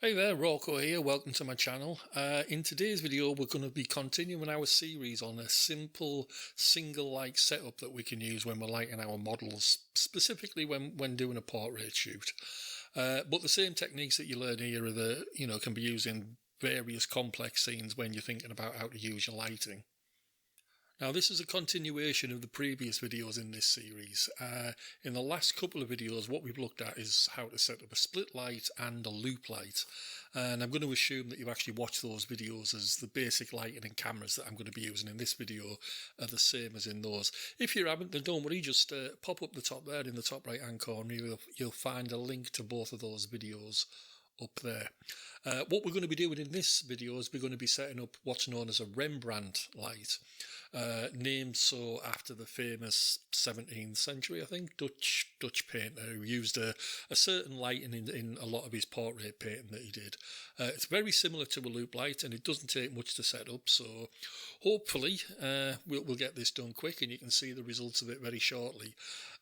Hey there, Rocco here, welcome to my channel. In today's video we're going to be continuing our series on a simple single light setup that we can use when we're lighting our models, specifically when doing a portrait shoot. But the same techniques that you learn here can be used in various complex scenes when you're thinking about how to use your lighting. Now this is a continuation of the previous videos in this series. In the last couple of videos what we've looked at is how to set up a split light and a loop light, and I'm going to assume that you've actually watched those videos, as the basic lighting and cameras that I'm going to be using in this video are the same as in those. If you haven't, then don't worry, just pop up the top there in the top right hand corner. You'll find a link to both of those videos up there. What we're going to be doing in this video is we're going to be setting up what's known as a Rembrandt light, named so after the famous 17th century, I think, Dutch painter who used a certain lighting in a lot of his portrait painting that he did. It's very similar to a loop light, and it doesn't take much to set up, so hopefully we'll get this done quick and you can see the results of it very shortly.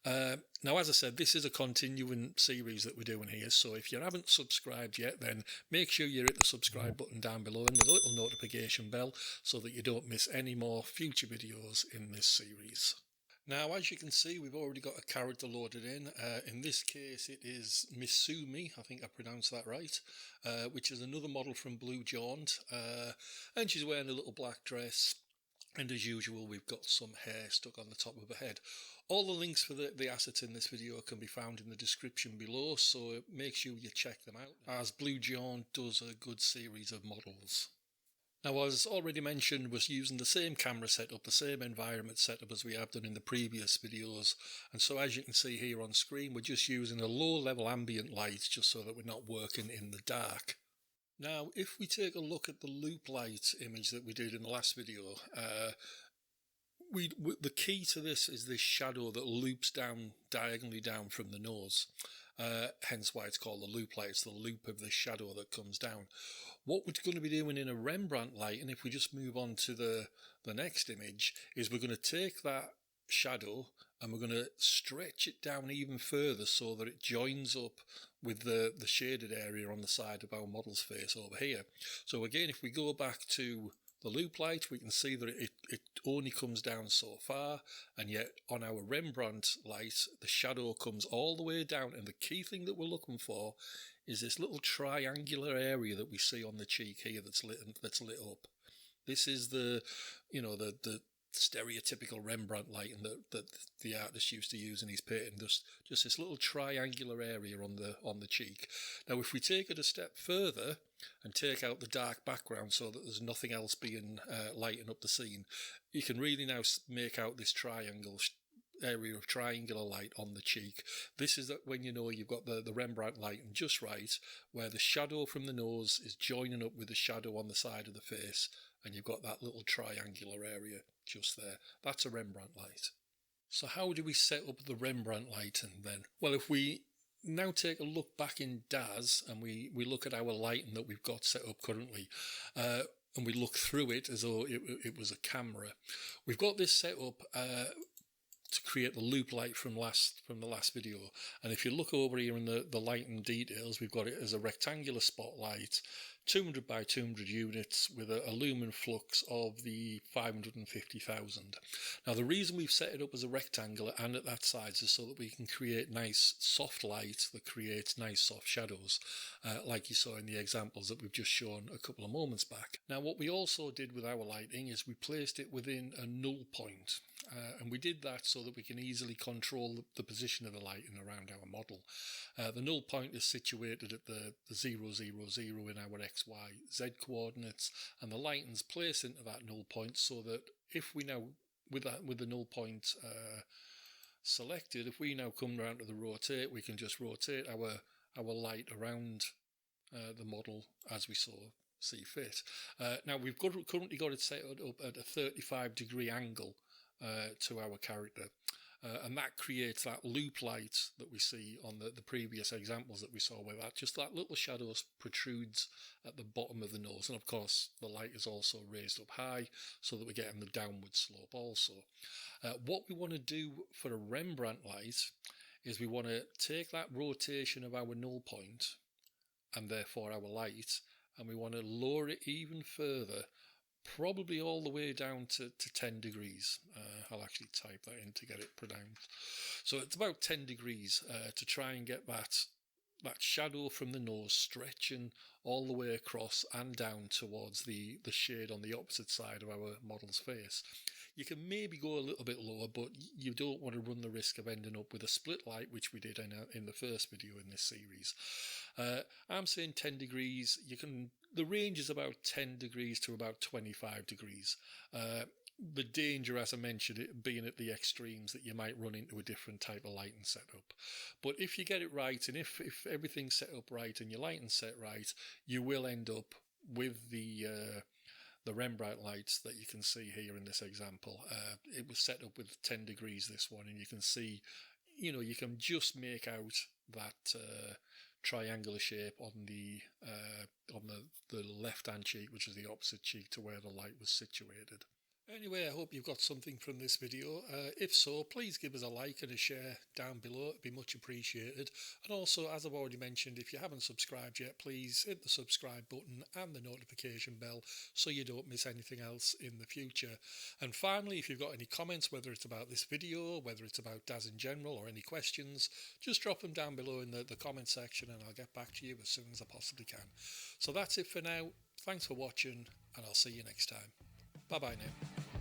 Now, as I said, this is a continuing series that we're doing here, so if you haven't subscribed yet, then make sure you hit the subscribe button down below and the little notification bell so that you don't miss any more future videos in this series. Now, as you can see, we've already got a character loaded in. In this case, it is Misumi, I think I pronounced that right, which is another model from Blue Jaunt, and she's wearing a little black dress. And as usual, we've got some hair stuck on the top of her head. All the links for the assets in this video can be found in the description below, so make sure you check them out, as Blue Jaunt does a good series of models. Now, as already mentioned, we're using the same camera setup, the same environment setup as we have done in the previous videos. And so as you can see here on screen, we're just using a low level ambient light just so that we're not working in the dark. Now, if we take a look at the loop light image that we did in the last video, the key to this is this shadow that loops down diagonally down from the nose. Hence why it's called the loop light. It's the loop of the shadow that comes down. What we're going to be doing in a Rembrandt light, and if we just move on to the next image, is we're going to take that shadow and we're going to stretch it down even further so that it joins up with the shaded area on the side of our model's face over here. So again, if we go back to the loop light, we can see that it only comes down so far, and yet on our Rembrandt light the shadow comes all the way down, and the key thing that we're looking for is this little triangular area that we see on the cheek here that's lit up. This is the stereotypical Rembrandt lighting that the artist used to use in his painting, just this little triangular area on the cheek. Now, if we take it a step further and take out the dark background so that there's nothing else being lighting up the scene, you can really now make out this area of triangular light on the cheek. This is when you know you've got the Rembrandt lighting just right, where the shadow from the nose is joining up with the shadow on the side of the face, and you've got that little triangular area just there. That's a Rembrandt light. So how do we set up the Rembrandt lighting then? Well, if we now take a look back in DAS and we look at our lighting that we've got set up currently, and we look through it as though it was a camera, we've got this set up to create the loop light from the last video. And if you look over here in the lighting details, we've got it as a rectangular spotlight, 200 by 200 units with a lumen flux of the 550,000. Now, the reason we've set it up as a rectangular and at that size is so that we can create nice soft light that creates nice soft shadows, like you saw in the examples that we've just shown a couple of moments back. Now, what we also did with our lighting is we placed it within a null point. And we did that so that we can easily control the position of the lighting around our model. The null point is situated at the 0, 0, 0 in our X, Y, Z coordinates, and the lighting's placed into that null point so that if we now, with the null point selected, if we now come around to the rotate, we can just rotate our light around the model as we see fit. Now, we've currently got it set up at a 35-degree angle to our character, and that creates that loop light that we see on the previous examples that we saw, where that little shadow protrudes at the bottom of the nose. And of course the light is also raised up high so that we're getting the downward slope also. What we want to do for a Rembrandt light is we want to take that rotation of our null point and therefore our light, and we want to lower it even further, probably all the way down to 10 degrees. I'll actually type that in to get it pronounced. So it's about 10 degrees to try and get that shadow from the nose stretching all the way across and down towards the shade on the opposite side of our model's face. You can maybe go a little bit lower, but you don't want to run the risk of ending up with a split light, which we did in the first video in this series. I'm saying 10 degrees. The range is about 10 degrees to about 25 degrees. The danger, as I mentioned, it being at the extremes, that you might run into a different type of lighting setup. But if you get it right, and if everything's set up right and your lighting set right, you will end up with the Rembrandt lights that you can see here in this example. It was set up with 10 degrees, this one, and you can see, you can just make out that triangular shape on the left hand cheek, which is the opposite cheek to where the light was situated. Anyway, I hope you've got something from this video. If so, please give us a like and a share down below. It'd be much appreciated. And also, as I've already mentioned, if you haven't subscribed yet, please hit the subscribe button and the notification bell so you don't miss anything else in the future. And finally, if you've got any comments, whether it's about this video, whether it's about DAS in general, or any questions, just drop them down below in the comment section and I'll get back to you as soon as I possibly can. So that's it for now. Thanks for watching, and I'll see you next time. Bye bye now.